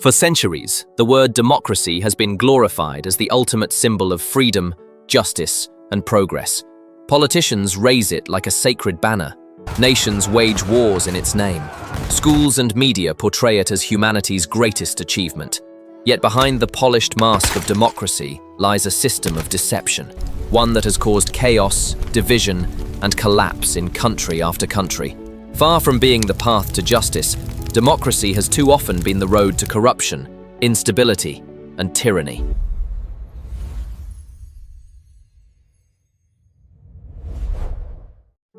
For centuries, the word democracy has been glorified as the ultimate symbol of freedom, justice, and progress. Politicians raise it like a sacred banner. Nations wage wars in its name. Schools and media portray it as humanity's greatest achievement. Yet behind the polished mask of democracy lies a system of deception, one that has caused chaos, division, and collapse in country after country. Far from being the path to justice, democracy has too often been the road to corruption, instability, and tyranny.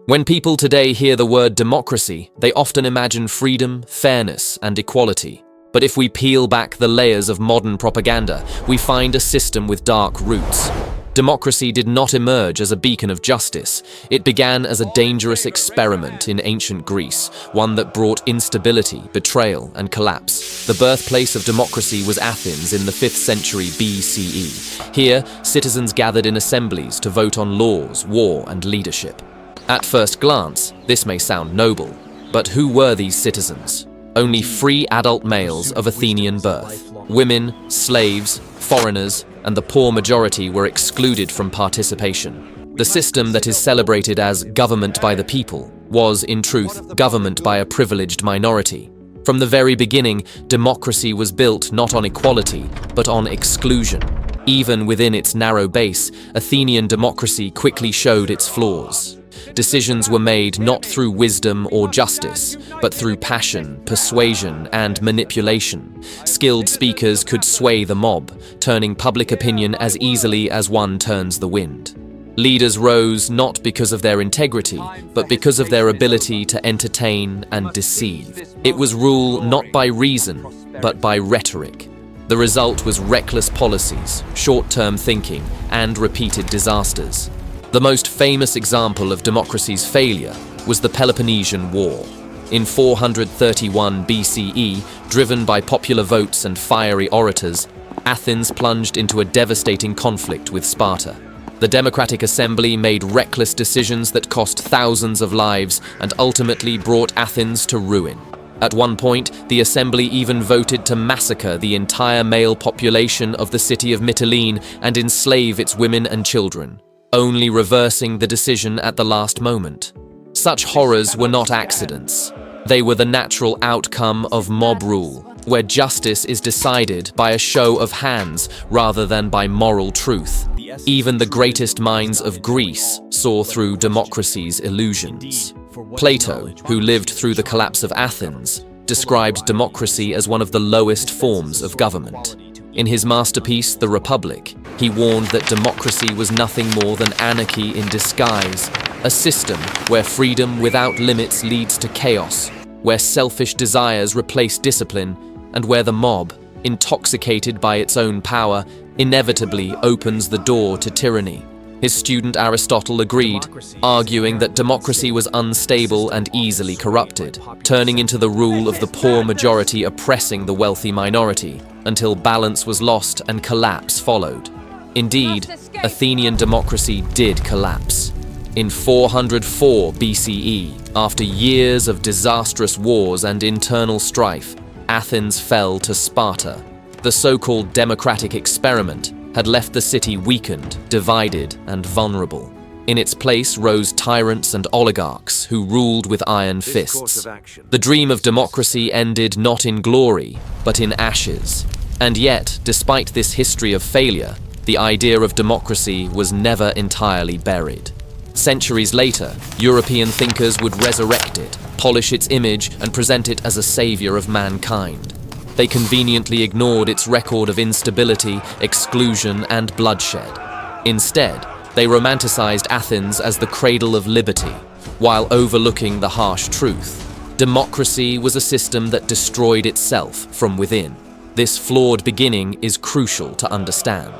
When people today hear the word democracy, they often imagine freedom, fairness, and equality. But if we peel back the layers of modern propaganda, we find a system with dark roots. Democracy did not emerge as a beacon of justice. It began as a dangerous experiment in ancient Greece, one that brought instability, betrayal, and collapse. The birthplace of democracy was Athens in the 5th century BCE. Here, citizens gathered in assemblies to vote on laws, war, and leadership. At first glance, this may sound noble, but who were these citizens? Only free adult males of Athenian birth. Women, slaves, foreigners, and the poor majority were excluded from participation. The system that is celebrated as government by the people was, in truth, government by a privileged minority. From the very beginning, democracy was built not on equality, but on exclusion. Even within its narrow base, Athenian democracy quickly showed its flaws. Decisions were made not through wisdom or justice, but through passion, persuasion, and manipulation. Skilled speakers could sway the mob, turning public opinion as easily as one turns the wind. Leaders rose not because of their integrity, but because of their ability to entertain and deceive. It was rule not by reason, but by rhetoric. The result was reckless policies, short-term thinking, and repeated disasters. The most famous example of democracy's failure was the Peloponnesian War. In 431 BCE, driven by popular votes and fiery orators, Athens plunged into a devastating conflict with Sparta. The Democratic Assembly made reckless decisions that cost thousands of lives and ultimately brought Athens to ruin. At one point, the assembly even voted to massacre the entire male population of the city of Mytilene and enslave its women and children, only reversing the decision at the last moment. Such horrors were not accidents. They were the natural outcome of mob rule, where justice is decided by a show of hands rather than by moral truth. Even the greatest minds of Greece saw through democracy's illusions. Plato, who lived through the collapse of Athens, described democracy as one of the lowest forms of government. In his masterpiece, The Republic, he warned that democracy was nothing more than anarchy in disguise, a system where freedom without limits leads to chaos, where selfish desires replace discipline, and where the mob, intoxicated by its own power, inevitably opens the door to tyranny. His student Aristotle agreed, arguing that democracy was unstable and easily corrupted, turning into the rule of the poor majority oppressing the wealthy minority, until balance was lost and collapse followed. Indeed, Athenian democracy did collapse. In 404 BCE, after years of disastrous wars and internal strife, Athens fell to Sparta. The so-called democratic experiment had left the city weakened, divided, and vulnerable. In its place rose tyrants and oligarchs who ruled with iron fists. The dream of democracy ended not in glory, but in ashes. And yet, despite this history of failure, the idea of democracy was never entirely buried. Centuries later, European thinkers would resurrect it, polish its image, and present it as a savior of mankind. They conveniently ignored its record of instability, exclusion, and bloodshed. Instead, they romanticized Athens as the cradle of liberty, while overlooking the harsh truth. Democracy was a system that destroyed itself from within. This flawed beginning is crucial to understand.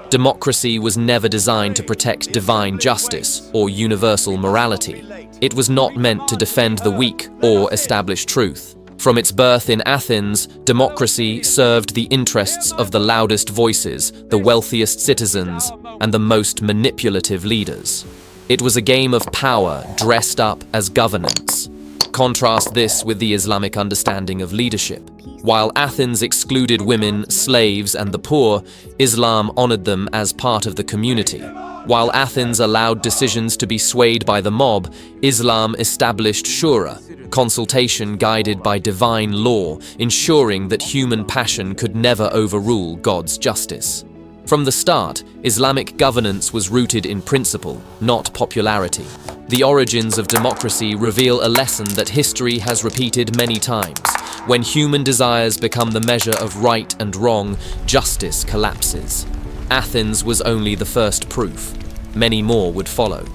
Democracy was never designed to protect divine justice or universal morality. It was not meant to defend the weak or establish truth. From its birth in Athens, democracy served the interests of the loudest voices, the wealthiest citizens, and the most manipulative leaders. It was a game of power dressed up as governance. Contrast this with the Islamic understanding of leadership. While Athens excluded women, slaves, and the poor, Islam honored them as part of the community. While Athens allowed decisions to be swayed by the mob, Islam established shura, consultation guided by divine law, ensuring that human passion could never overrule God's justice. From the start, Islamic governance was rooted in principle, not popularity. The origins of democracy reveal a lesson that history has repeated many times. When human desires become the measure of right and wrong, justice collapses. Athens was only the first proof. Many more would follow.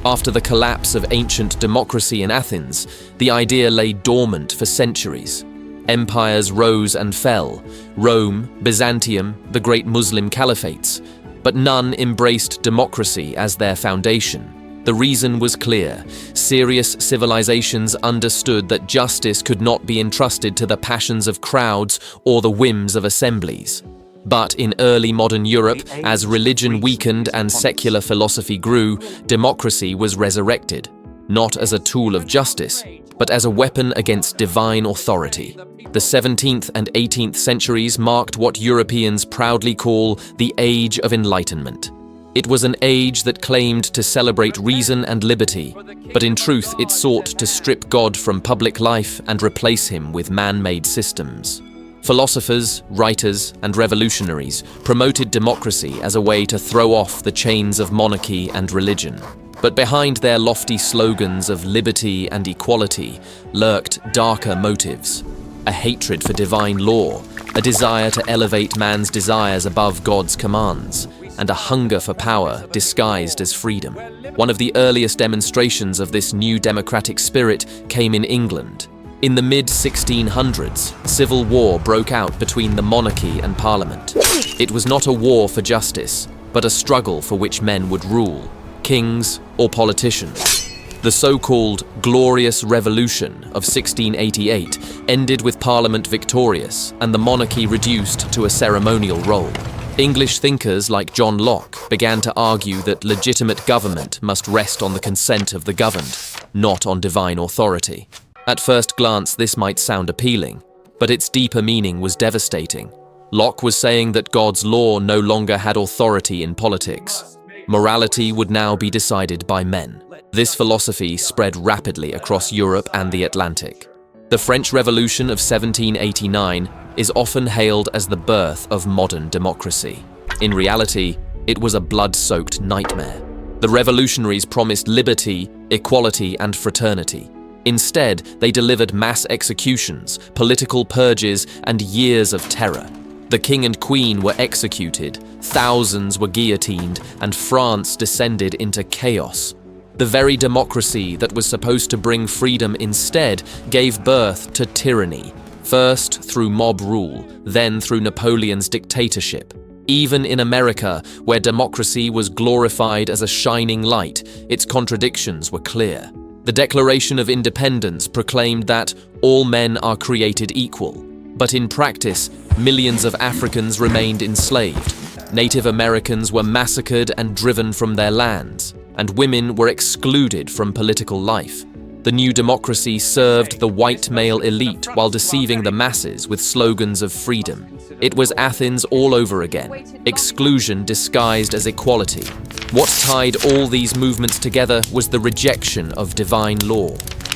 After the collapse of ancient democracy in Athens, the idea lay dormant for centuries. Empires rose and fell: Rome, Byzantium, the great Muslim caliphates. But none embraced democracy as their foundation. The reason was clear. Serious civilizations understood that justice could not be entrusted to the passions of crowds or the whims of assemblies. But in early modern Europe, as religion weakened and secular philosophy grew, democracy was resurrected, not as a tool of justice, but as a weapon against divine authority. The 17th and 18th centuries marked what Europeans proudly call the Age of Enlightenment. It was an age that claimed to celebrate reason and liberty, but in truth it sought to strip God from public life and replace him with man-made systems. Philosophers, writers, and revolutionaries promoted democracy as a way to throw off the chains of monarchy and religion. But behind their lofty slogans of liberty and equality lurked darker motives: a hatred for divine law, a desire to elevate man's desires above God's commands, and a hunger for power disguised as freedom. One of the earliest demonstrations of this new democratic spirit came in England. In the mid-1600s, civil war broke out between the monarchy and parliament. It was not a war for justice, but a struggle for which men would rule, kings or politicians. The so-called Glorious Revolution of 1688 ended with Parliament victorious and the monarchy reduced to a ceremonial role. English thinkers like John Locke began to argue that legitimate government must rest on the consent of the governed, not on divine authority. At first glance, this might sound appealing, but its deeper meaning was devastating. Locke was saying that God's law no longer had authority in politics. Morality would now be decided by men. This philosophy spread rapidly across Europe and the Atlantic. The French Revolution of 1789 is often hailed as the birth of modern democracy. In reality, it was a blood-soaked nightmare. The revolutionaries promised liberty, equality, and fraternity. Instead, they delivered mass executions, political purges, and years of terror. The king and queen were executed, thousands were guillotined, and France descended into chaos. The very democracy that was supposed to bring freedom instead gave birth to tyranny, first through mob rule, then through Napoleon's dictatorship. Even in America, where democracy was glorified as a shining light, its contradictions were clear. The Declaration of Independence proclaimed that all men are created equal, but in practice, millions of Africans remained enslaved. Native Americans were massacred and driven from their lands, and women were excluded from political life. The new democracy served the white male elite while deceiving the masses with slogans of freedom. It was Athens all over again, exclusion disguised as equality. What tied all these movements together was the rejection of divine law.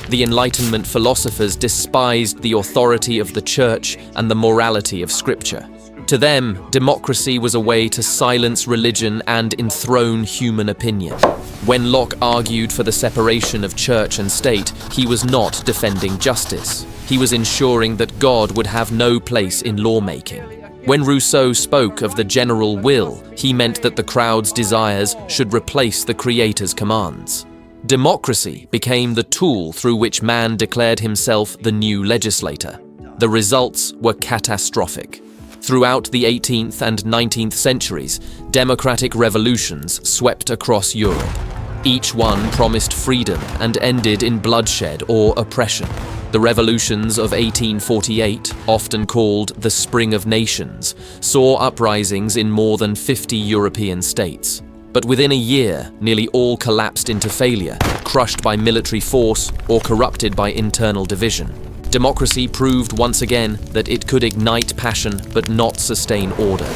The Enlightenment philosophers despised the authority of the church and the morality of Scripture. To them, democracy was a way to silence religion and enthrone human opinion. When Locke argued for the separation of church and state, he was not defending justice. He was ensuring that God would have no place in lawmaking. When Rousseau spoke of the general will, he meant that the crowd's desires should replace the Creator's commands. Democracy became the tool through which man declared himself the new legislator. The results were catastrophic. Throughout the 18th and 19th centuries, democratic revolutions swept across Europe. Each one promised freedom and ended in bloodshed or oppression. The revolutions of 1848, often called the Spring of Nations, saw uprisings in more than 50 European states. But within a year, nearly all collapsed into failure, crushed by military force or corrupted by internal division. Democracy proved once again that it could ignite passion but not sustain order.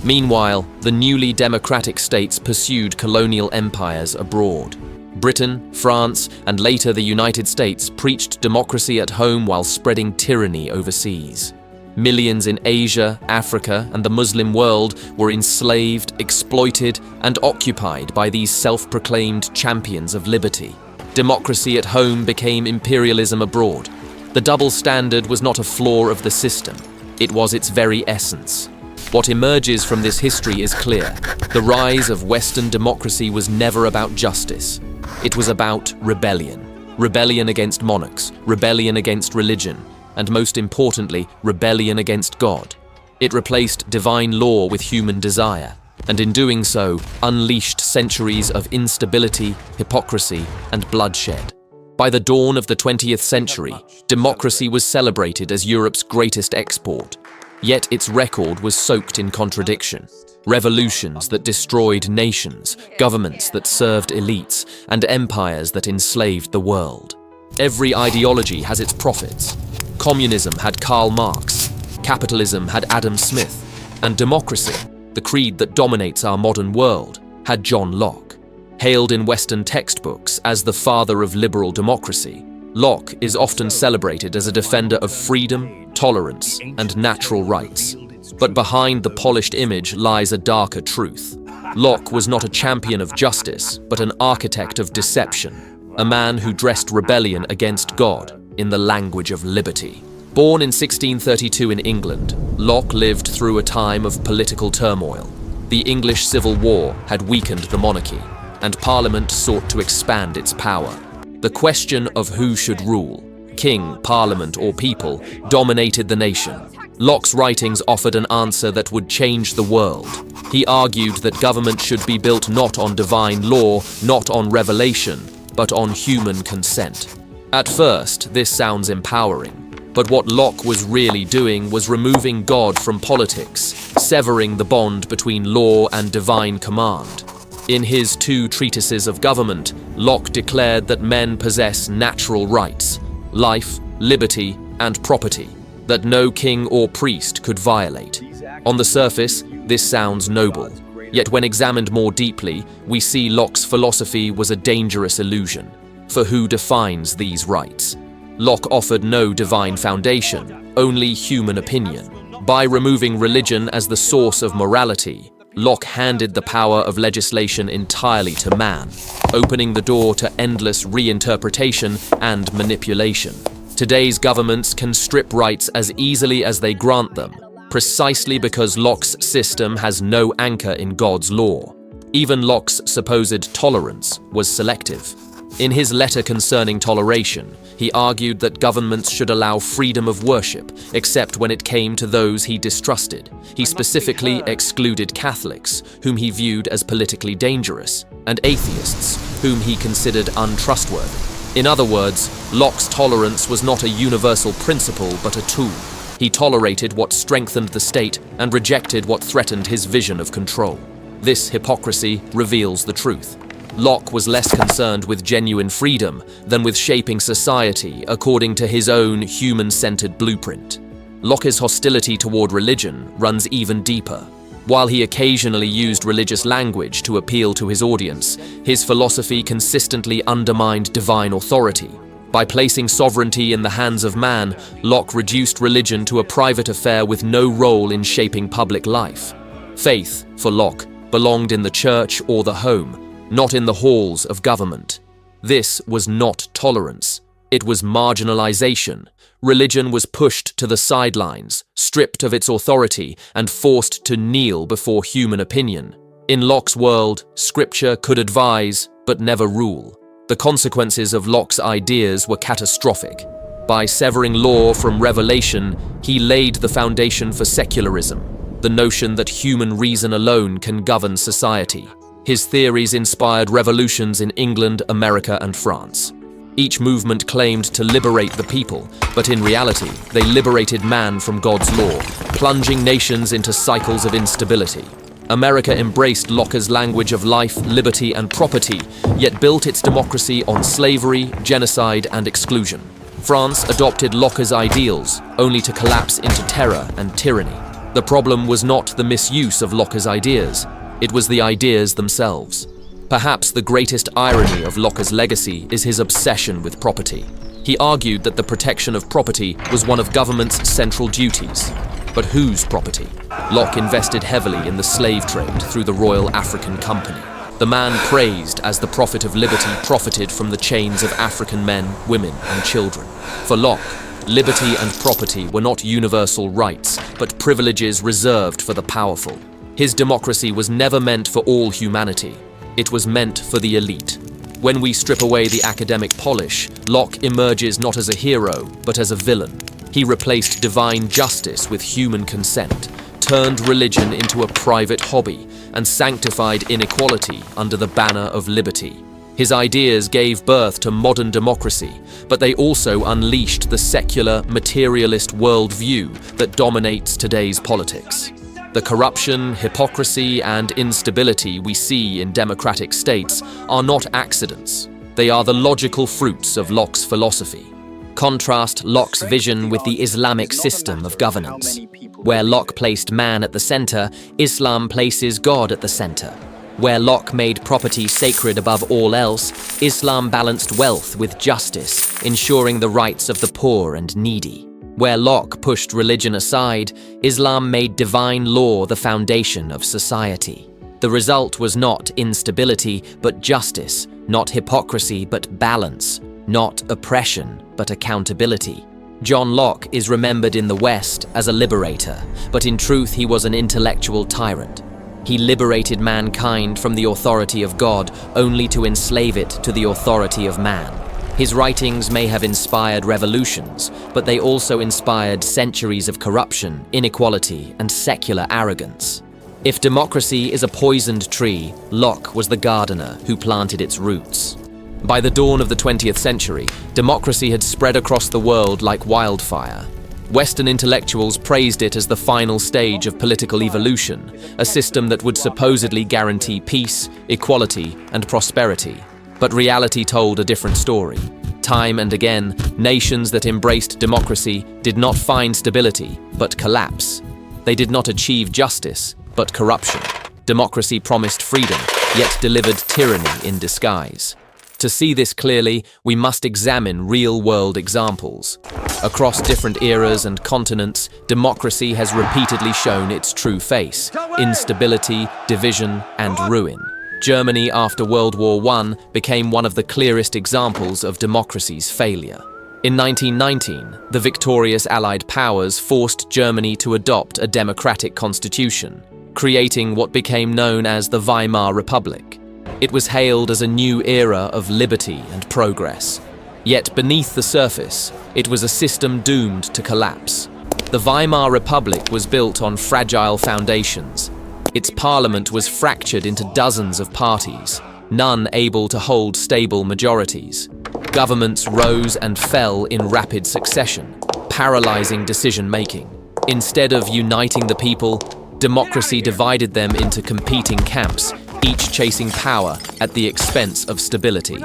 Meanwhile, the newly democratic states pursued colonial empires abroad. Britain, France, and later the United States preached democracy at home while spreading tyranny overseas. Millions in Asia, Africa, and the Muslim world were enslaved, exploited, and occupied by these self-proclaimed champions of liberty. Democracy at home became imperialism abroad. The double standard was not a flaw of the system, it was its very essence. What emerges from this history is clear. The rise of Western democracy was never about justice. It was about rebellion. Rebellion against monarchs, rebellion against religion, and most importantly, rebellion against God. It replaced divine law with human desire, and in doing so, unleashed centuries of instability, hypocrisy, and bloodshed. By the dawn of the 20th century, democracy was celebrated as Europe's greatest export. Yet its record was soaked in contradiction. Revolutions that destroyed nations, governments that served elites, and empires that enslaved the world. Every ideology has its prophets. Communism had Karl Marx, capitalism had Adam Smith, and democracy, the creed that dominates our modern world, had John Locke. Hailed in Western textbooks as the father of liberal democracy, Locke is often celebrated as a defender of freedom, tolerance, and natural rights. But behind the polished image lies a darker truth. Locke was not a champion of justice, but an architect of deception, a man who dressed rebellion against God in the language of liberty. Born in 1632 in England, Locke lived through a time of political turmoil. The English Civil War had weakened the monarchy, and Parliament sought to expand its power. The question of who should rule, king, parliament, or people, dominated the nation. Locke's writings offered an answer that would change the world. He argued that government should be built not on divine law, not on revelation, but on human consent. At first, this sounds empowering, but what Locke was really doing was removing God from politics, severing the bond between law and divine command. In his two treatises of government, Locke declared that men possess natural rights, life, liberty, and property, that no king or priest could violate. On the surface, this sounds noble, yet when examined more deeply, we see Locke's philosophy was a dangerous illusion. For who defines these rights? Locke offered no divine foundation, only human opinion. By removing religion as the source of morality, Locke handed the power of legislation entirely to man, opening the door to endless reinterpretation and manipulation. Today's governments can strip rights as easily as they grant them, precisely because Locke's system has no anchor in God's law. Even Locke's supposed tolerance was selective. In his letter concerning toleration, he argued that governments should allow freedom of worship, except when it came to those he distrusted. He specifically excluded Catholics, whom he viewed as politically dangerous, and atheists, whom he considered untrustworthy. In other words, Locke's tolerance was not a universal principle but a tool. He tolerated what strengthened the state and rejected what threatened his vision of control. This hypocrisy reveals the truth. Locke was less concerned with genuine freedom than with shaping society according to his own human-centered blueprint. Locke's hostility toward religion runs even deeper. While he occasionally used religious language to appeal to his audience, his philosophy consistently undermined divine authority. By placing sovereignty in the hands of man, Locke reduced religion to a private affair with no role in shaping public life. Faith, for Locke, belonged in the church or the home, not in the halls of government. This was not tolerance. It was marginalization. Religion was pushed to the sidelines, stripped of its authority, and forced to kneel before human opinion. In Locke's world, scripture could advise, but never rule. The consequences of Locke's ideas were catastrophic. By severing law from revelation, he laid the foundation for secularism, the notion that human reason alone can govern society. His theories inspired revolutions in England, America, and France. Each movement claimed to liberate the people, but in reality, they liberated man from God's law, plunging nations into cycles of instability. America embraced Locke's language of life, liberty, and property, yet built its democracy on slavery, genocide, and exclusion. France adopted Locke's ideals, only to collapse into terror and tyranny. The problem was not the misuse of Locke's ideas, it was the ideas themselves. Perhaps the greatest irony of Locke's legacy is his obsession with property. He argued that the protection of property was one of government's central duties. But whose property? Locke invested heavily in the slave trade through the Royal African Company. The man praised as the prophet of liberty profited from the chains of African men, women, and children. For Locke, liberty and property were not universal rights, but privileges reserved for the powerful. His democracy was never meant for all humanity. It was meant for the elite. When we strip away the academic polish, Locke emerges not as a hero, but as a villain. He replaced divine justice with human consent, turned religion into a private hobby, and sanctified inequality under the banner of liberty. His ideas gave birth to modern democracy, but they also unleashed the secular, materialist worldview that dominates today's politics. The corruption, hypocrisy, and instability we see in democratic states are not accidents. They are the logical fruits of Locke's philosophy. Contrast Locke's vision with the Islamic system of governance. Where Locke placed man at the center, Islam places God at the center. Where Locke made property sacred above all else, Islam balanced wealth with justice, ensuring the rights of the poor and needy. Where Locke pushed religion aside, Islam made divine law the foundation of society. The result was not instability, but justice, not hypocrisy, but balance, not oppression, but accountability. John Locke is remembered in the West as a liberator, but in truth he was an intellectual tyrant. He liberated mankind from the authority of God only to enslave it to the authority of man. His writings may have inspired revolutions, but they also inspired centuries of corruption, inequality, and secular arrogance. If democracy is a poisoned tree, Locke was the gardener who planted its roots. By the dawn of the 20th century, democracy had spread across the world like wildfire. Western intellectuals praised it as the final stage of political evolution, a system that would supposedly guarantee peace, equality, and prosperity. But reality told a different story. Time and again, nations that embraced democracy did not find stability, but collapse. They did not achieve justice, but corruption. Democracy promised freedom, yet delivered tyranny in disguise. To see this clearly, we must examine real-world examples. Across different eras and continents, democracy has repeatedly shown its true face: instability, division, and ruin. Germany after World War I became one of the clearest examples of democracy's failure. In 1919, the victorious Allied powers forced Germany to adopt a democratic constitution, creating what became known as the Weimar Republic. It was hailed as a new era of liberty and progress. Yet beneath the surface, it was a system doomed to collapse. The Weimar Republic was built on fragile foundations. Its parliament was fractured into dozens of parties, none able to hold stable majorities. Governments rose and fell in rapid succession, paralyzing decision-making. Instead of uniting the people, democracy divided them into competing camps, each chasing power at the expense of stability.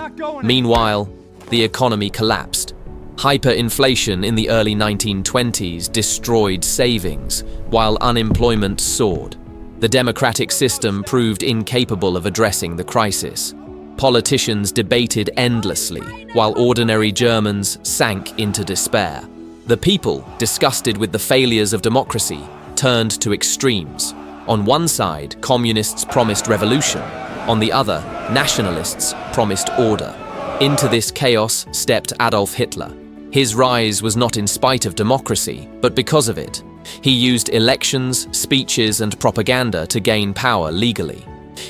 Meanwhile, the economy collapsed. Hyperinflation in the early 1920s destroyed savings, while unemployment soared. The democratic system proved incapable of addressing the crisis. Politicians debated endlessly, while ordinary Germans sank into despair. The people, disgusted with the failures of democracy, turned to extremes. On one side, communists promised revolution. On the other, nationalists promised order. Into this chaos stepped Adolf Hitler. His rise was not in spite of democracy, but because of it. He used elections, speeches, and propaganda to gain power legally.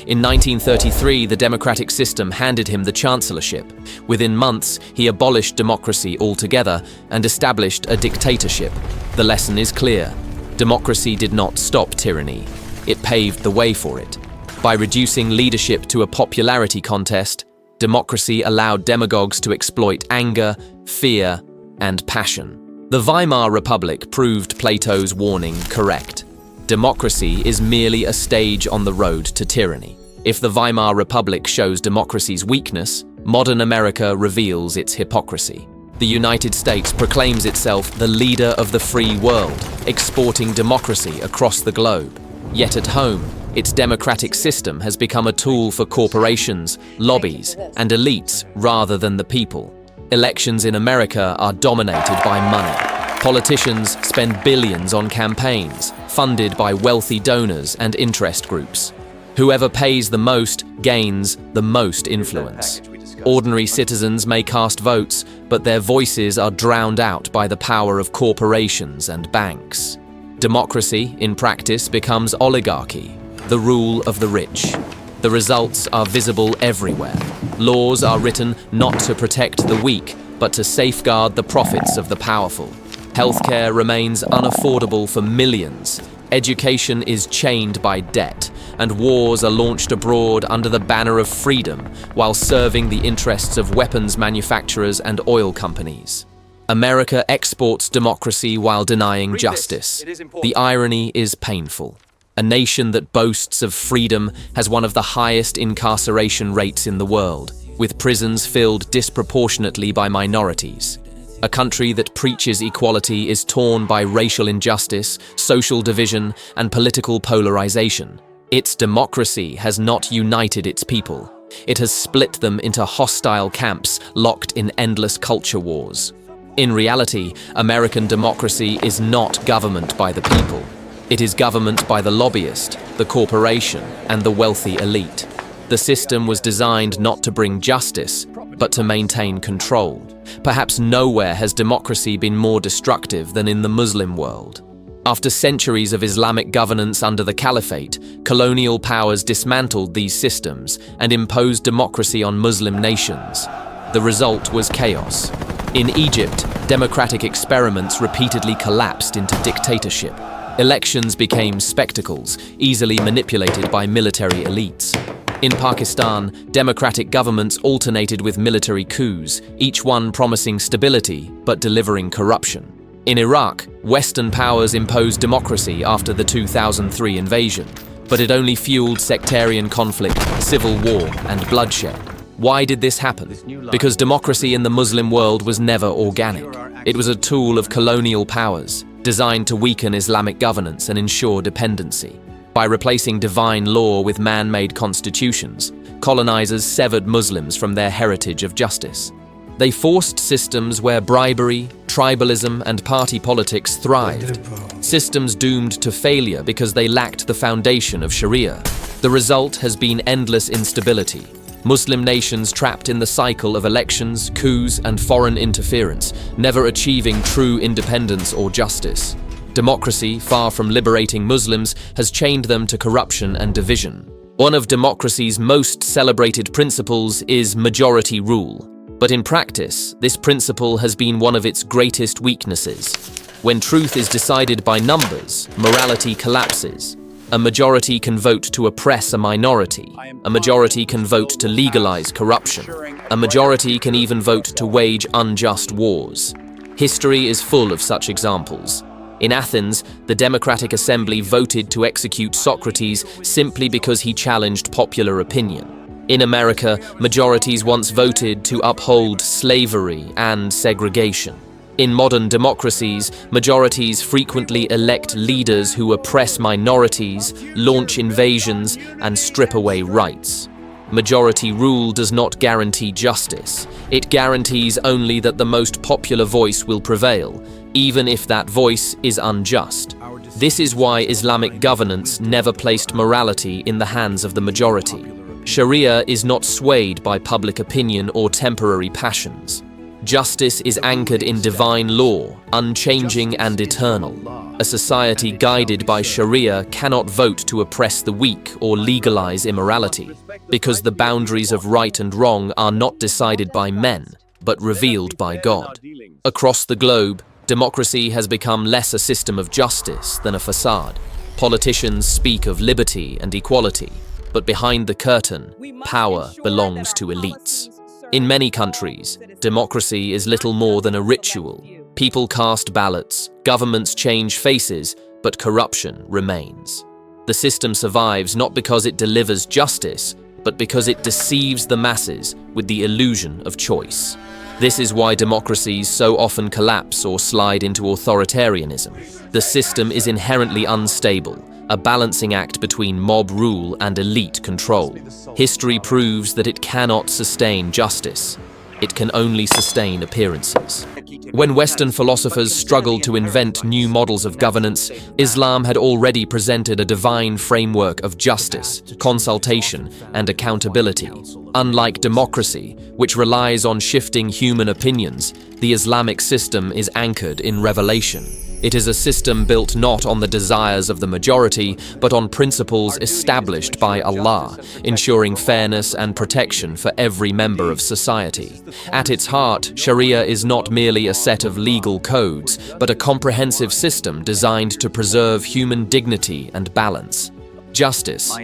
In 1933, the democratic system handed him the chancellorship. Within months, he abolished democracy altogether and established a dictatorship. The lesson is clear. Democracy did not stop tyranny. It paved the way for it. By reducing leadership to a popularity contest, democracy allowed demagogues to exploit anger, fear, and passion. The Weimar Republic proved Plato's warning correct. Democracy is merely a stage on the road to tyranny. If the Weimar Republic shows democracy's weakness, modern America reveals its hypocrisy. The United States proclaims itself the leader of the free world, exporting democracy across the globe. Yet at home, its democratic system has become a tool for corporations, lobbies, and elites rather than the people. Elections in America are dominated by money. Politicians spend billions on campaigns, funded by wealthy donors and interest groups. Whoever pays the most gains the most influence. Ordinary citizens may cast votes, but their voices are drowned out by the power of corporations and banks. Democracy, in practice, becomes oligarchy, the rule of the rich. The results are visible everywhere. Laws are written not to protect the weak, but to safeguard the profits of the powerful. Healthcare remains unaffordable for millions. Education is chained by debt, and wars are launched abroad under the banner of freedom while serving the interests of weapons manufacturers and oil companies. America exports democracy while denying justice. The irony is painful. A nation that boasts of freedom has one of the highest incarceration rates in the world, with prisons filled disproportionately by minorities. A country that preaches equality is torn by racial injustice, social division, and political polarization. Its democracy has not united its people. It has split them into hostile camps locked in endless culture wars. In reality, American democracy is not government by the people. It is government by the lobbyist, the corporation, and the wealthy elite. The system was designed not to bring justice, but to maintain control. Perhaps nowhere has democracy been more destructive than in the Muslim world. After centuries of Islamic governance under the Caliphate, colonial powers dismantled these systems and imposed democracy on Muslim nations. The result was chaos. In Egypt, democratic experiments repeatedly collapsed into dictatorship. Elections became spectacles, easily manipulated by military elites. In Pakistan, democratic governments alternated with military coups, each one promising stability but delivering corruption. In Iraq, Western powers imposed democracy after the 2003 invasion, but it only fueled sectarian conflict, civil war, and bloodshed. Why did this happen? Because democracy in the Muslim world was never organic. It was a tool of colonial powers, designed to weaken Islamic governance and ensure dependency. By replacing divine law with man-made constitutions, colonizers severed Muslims from their heritage of justice. They forced systems where bribery, tribalism, and party politics thrived. Systems doomed to failure because they lacked the foundation of Sharia. The result has been endless instability. Muslim nations trapped in the cycle of elections, coups, and foreign interference, never achieving true independence or justice. Democracy, far from liberating Muslims, has chained them to corruption and division. One of democracy's most celebrated principles is majority rule. But in practice, this principle has been one of its greatest weaknesses. When truth is decided by numbers, morality collapses. A majority can vote to oppress a minority. A majority can vote to legalize corruption. A majority can even vote to wage unjust wars. History is full of such examples. In Athens, the Democratic Assembly voted to execute Socrates simply because he challenged popular opinion. In America, majorities once voted to uphold slavery and segregation. In modern democracies, majorities frequently elect leaders who oppress minorities, launch invasions, and strip away rights. Majority rule does not guarantee justice. It guarantees only that the most popular voice will prevail, even if that voice is unjust. This is why Islamic governance never placed morality in the hands of the majority. Sharia is not swayed by public opinion or temporary passions. Justice is anchored in divine law, unchanging and eternal. A society guided by Sharia cannot vote to oppress the weak or legalize immorality, because the boundaries of right and wrong are not decided by men, but revealed by God. Across the globe, democracy has become less a system of justice than a facade. Politicians speak of liberty and equality, but behind the curtain, power belongs to elites. In many countries, democracy is little more than a ritual. People cast ballots, governments change faces, but corruption remains. The system survives not because it delivers justice, but because it deceives the masses with the illusion of choice. This is why democracies so often collapse or slide into authoritarianism. The system is inherently unstable, a balancing act between mob rule and elite control. History proves that it cannot sustain justice. It can only sustain appearances. When Western philosophers struggled to invent new models of governance, Islam had already presented a divine framework of justice, consultation, and accountability. Unlike democracy, which relies on shifting human opinions, the Islamic system is anchored in revelation. It is a system built not on the desires of the majority, but on principles established by Allah, ensuring fairness and protection for every member of society. At its heart, Sharia is not merely a set of legal codes, but a comprehensive system designed to preserve human dignity and balance. Justice,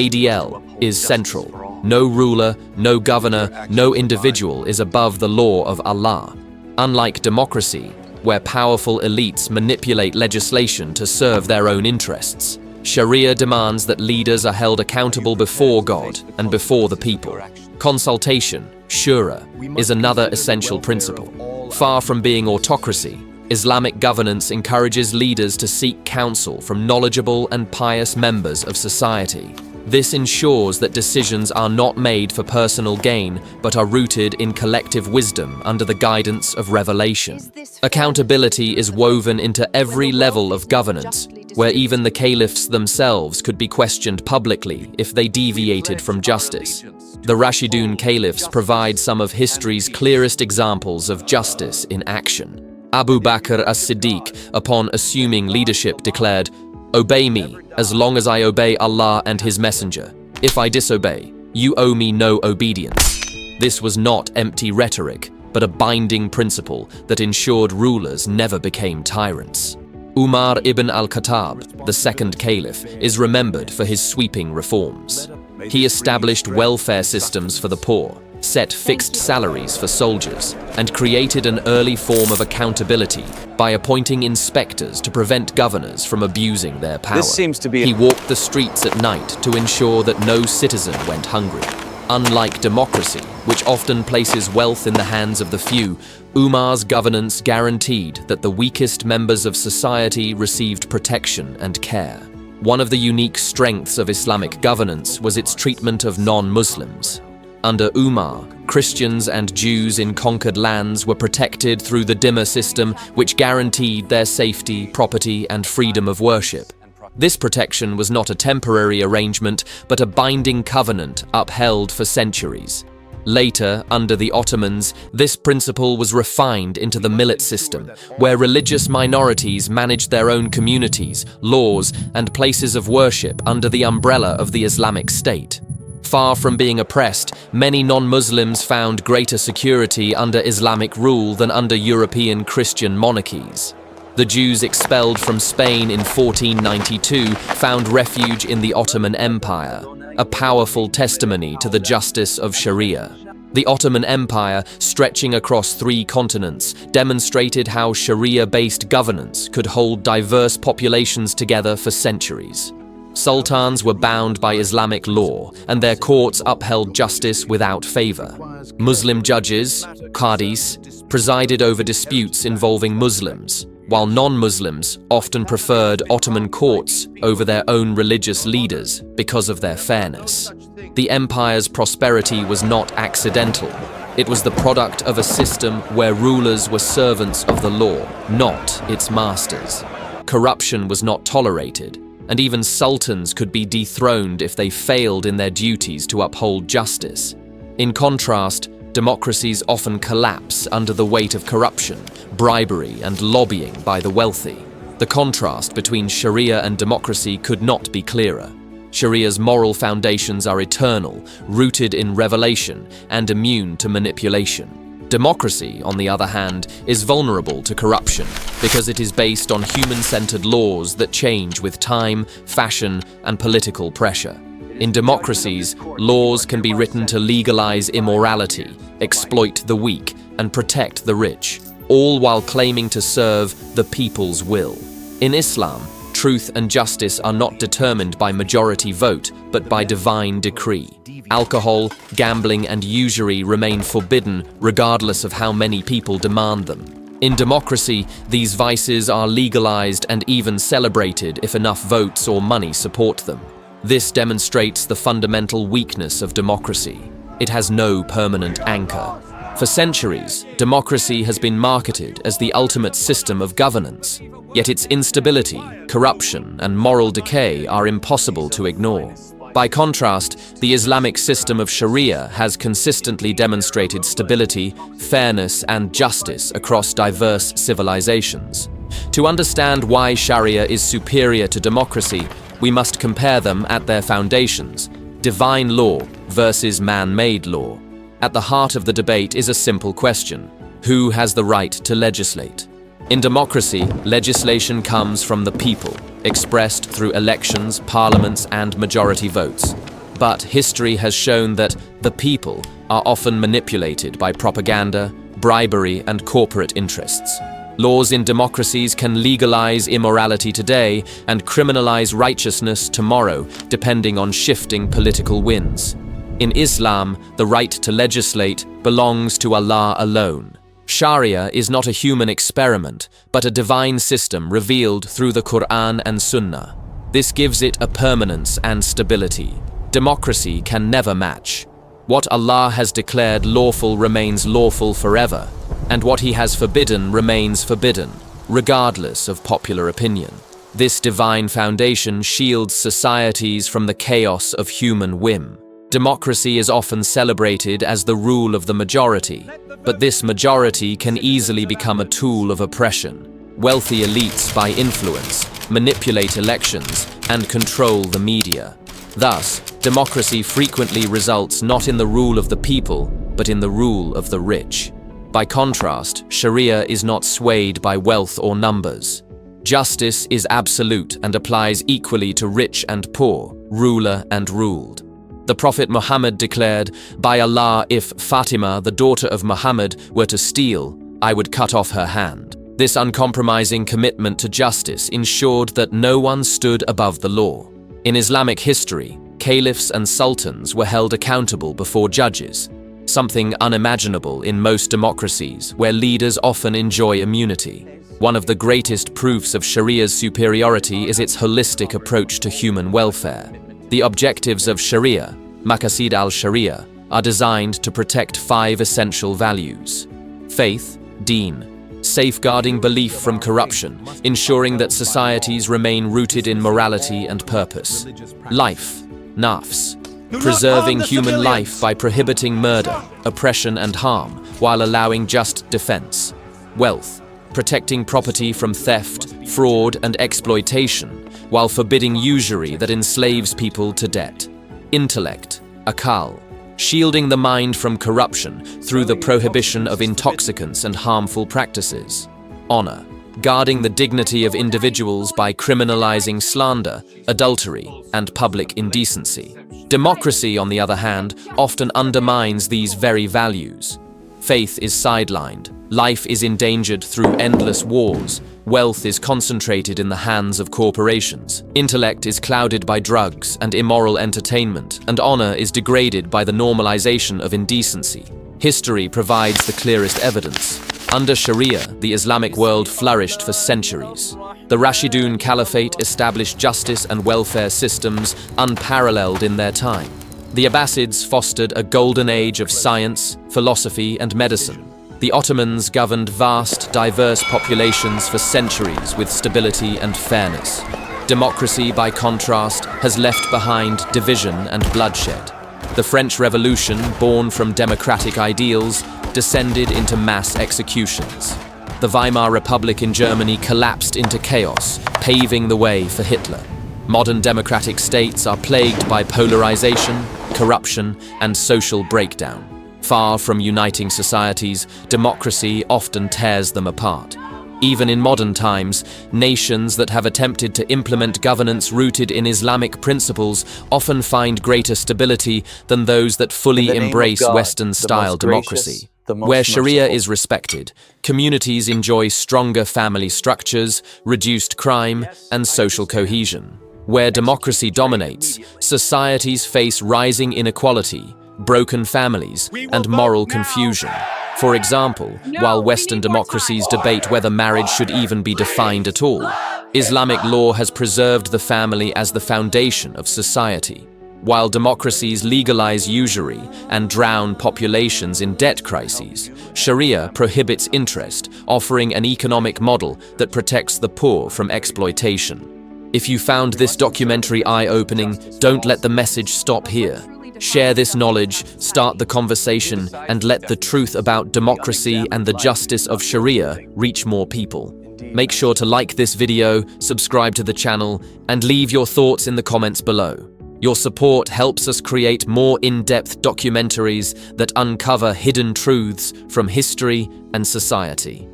ADL, is central. No ruler, no governor, no individual is above the law of Allah. Unlike democracy, where powerful elites manipulate legislation to serve their own interests, Sharia demands that leaders are held accountable before God and before the people. Consultation, shura, is another essential principle. Far from being autocracy, Islamic governance encourages leaders to seek counsel from knowledgeable and pious members of society. This ensures that decisions are not made for personal gain, but are rooted in collective wisdom under the guidance of revelation. Accountability is woven into every level of governance, where even the caliphs themselves could be questioned publicly if they deviated from justice. The Rashidun caliphs provide some of history's clearest examples of justice in action. Abu Bakr as-Siddiq, upon assuming leadership, declared, "Obey me, as long as I obey Allah and His Messenger. If I disobey, you owe me no obedience." This was not empty rhetoric, but a binding principle that ensured rulers never became tyrants. Umar ibn al-Khattab, the second caliph, is remembered for his sweeping reforms. He established welfare systems for the poor, set fixed salaries for soldiers, and created an early form of accountability by appointing inspectors to prevent governors from abusing their power. He walked the streets at night to ensure that no citizen went hungry. Unlike democracy, which often places wealth in the hands of the few, Umar's governance guaranteed that the weakest members of society received protection and care. One of the unique strengths of Islamic governance was its treatment of non-Muslims. Under Umar, Christians and Jews in conquered lands were protected through the dhimma system, which guaranteed their safety, property, and freedom of worship. This protection was not a temporary arrangement, but a binding covenant upheld for centuries. Later, under the Ottomans, this principle was refined into the millet system, where religious minorities managed their own communities, laws, and places of worship under the umbrella of the Islamic State. Far from being oppressed, many non-Muslims found greater security under Islamic rule than under European Christian monarchies. The Jews expelled from Spain in 1492 found refuge in the Ottoman Empire, a powerful testimony to the justice of Sharia. The Ottoman Empire, stretching across 3 continents, demonstrated how Sharia-based governance could hold diverse populations together for centuries. Sultans were bound by Islamic law, and their courts upheld justice without favor. Muslim judges, qadis, presided over disputes involving Muslims, while non-Muslims often preferred Ottoman courts over their own religious leaders because of their fairness. The empire's prosperity was not accidental. It was the product of a system where rulers were servants of the law, not its masters. Corruption was not tolerated, and even sultans could be dethroned if they failed in their duties to uphold justice. In contrast, democracies often collapse under the weight of corruption, bribery, and lobbying by the wealthy. The contrast between Sharia and democracy could not be clearer. Sharia's moral foundations are eternal, rooted in revelation, and immune to manipulation. Democracy, on the other hand, is vulnerable to corruption because it is based on human-centered laws that change with time, fashion, and political pressure. In democracies, laws can be written to legalize immorality, exploit the weak, and protect the rich, all while claiming to serve the people's will. In Islam, truth and justice are not determined by majority vote, but by divine decree. Alcohol, gambling, and usury remain forbidden regardless of how many people demand them. In democracy, these vices are legalized and even celebrated if enough votes or money support them. This demonstrates the fundamental weakness of democracy. It has no permanent anchor. For centuries, democracy has been marketed as the ultimate system of governance, yet its instability, corruption, and moral decay are impossible to ignore. By contrast, the Islamic system of Sharia has consistently demonstrated stability, fairness, and justice across diverse civilizations. To understand why Sharia is superior to democracy, we must compare them at their foundations: divine law versus man-made law. At the heart of the debate is a simple question: who has the right to legislate? In democracy, legislation comes from the people, expressed through elections, parliaments, and majority votes. But history has shown that the people are often manipulated by propaganda, bribery, and corporate interests. Laws in democracies can legalize immorality today and criminalize righteousness tomorrow, depending on shifting political winds. In Islam, the right to legislate belongs to Allah alone. Sharia is not a human experiment, but a divine system revealed through the Quran and Sunnah. This gives it a permanence and stability democracy can never match. What Allah has declared lawful remains lawful forever, and what He has forbidden remains forbidden, regardless of popular opinion. This divine foundation shields societies from the chaos of human whim. Democracy is often celebrated as the rule of the majority, but this majority can easily become a tool of oppression. Wealthy elites, by influence, manipulate elections and control the media. Thus, democracy frequently results not in the rule of the people, but in the rule of the rich. By contrast, Sharia is not swayed by wealth or numbers. Justice is absolute and applies equally to rich and poor, ruler and ruled. The Prophet Muhammad declared, "By Allah, if Fatima, the daughter of Muhammad, were to steal, I would cut off her hand." This uncompromising commitment to justice ensured that no one stood above the law. In Islamic history, caliphs and sultans were held accountable before judges, something unimaginable in most democracies where leaders often enjoy immunity. One of the greatest proofs of Sharia's superiority is its holistic approach to human welfare. The objectives of Sharia, Maqasid al-Sharia, are designed to protect 5 essential values: faith, deen, safeguarding belief from corruption, ensuring that societies remain rooted in morality and purpose; life, nafs, preserving human life by prohibiting murder, oppression, and harm, while allowing just defense; wealth, protecting property from theft, fraud, and exploitation, while forbidding usury that enslaves people to debt; intellect, akal, shielding the mind from corruption through the prohibition of intoxicants and harmful practices; honor, guarding the dignity of individuals by criminalizing slander, adultery, and public indecency. Democracy, on the other hand, often undermines these very values. Faith is sidelined, life is endangered through endless wars, wealth is concentrated in the hands of corporations, intellect is clouded by drugs and immoral entertainment, and honor is degraded by the normalization of indecency. History provides the clearest evidence. Under Sharia, the Islamic world flourished for centuries. The Rashidun Caliphate established justice and welfare systems unparalleled in their time. The Abbasids fostered a golden age of science, philosophy, and medicine. The Ottomans governed vast, diverse populations for centuries with stability and fairness. Democracy, by contrast, has left behind division and bloodshed. The French Revolution, born from democratic ideals, descended into mass executions. The Weimar Republic in Germany collapsed into chaos, paving the way for Hitler. Modern democratic states are plagued by polarization, corruption, and social breakdown. Far from uniting societies, democracy often tears them apart. Even in modern times, nations that have attempted to implement governance rooted in Islamic principles often find greater stability than those that fully embrace Western-style democracy. Where Sharia is respected, communities enjoy stronger family structures, reduced crime, and social cohesion. Where democracy dominates, societies face rising inequality, broken families, and moral confusion. For example, while Western democracies debate whether marriage should even be defined at all, Islamic law has preserved the family as the foundation of society. While democracies legalize usury and drown populations in debt crises, Sharia prohibits interest, offering an economic model that protects the poor from exploitation. If you found this documentary eye-opening, don't let the message stop here. Share this knowledge, start the conversation, and let the truth about democracy and the justice of Sharia reach more people. Make sure to like this video, subscribe to the channel, and leave your thoughts in the comments below. Your support helps us create more in-depth documentaries that uncover hidden truths from history and society.